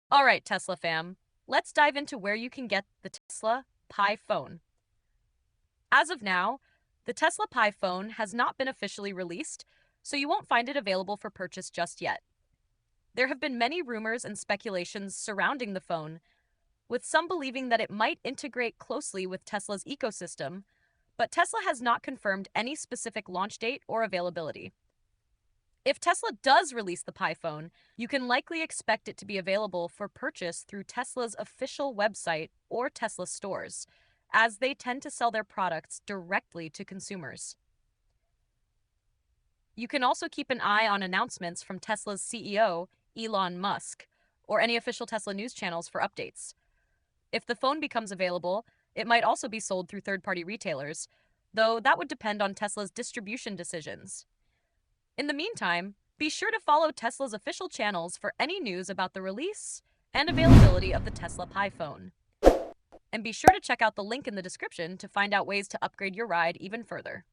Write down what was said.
All right, Tesla fam, let's dive into where you can get the Tesla Pi phone. As of now, the Tesla Pi phone has not been officially released, so you won't find it available for purchase just yet. There have been many rumors and speculations surrounding the phone, with some believing that it might integrate closely with Tesla's ecosystem, but Tesla has not confirmed any specific launch date or availability. If Tesla does release the Pi phone, you can likely expect it to be available for purchase through Tesla's official website or Tesla stores, as they tend to sell their products directly to consumers. You can also keep an eye on announcements from Tesla's CEO, Elon Musk, or any official Tesla news channels for updates. If the phone becomes available, it might also be sold through third party retailers, though that would depend on Tesla's distribution decisions. In the meantime, be sure to follow Tesla's official channels for any news about the release and availability of the Tesla Pi phone. And be sure to check out the link in the description to find out ways to upgrade your ride even further.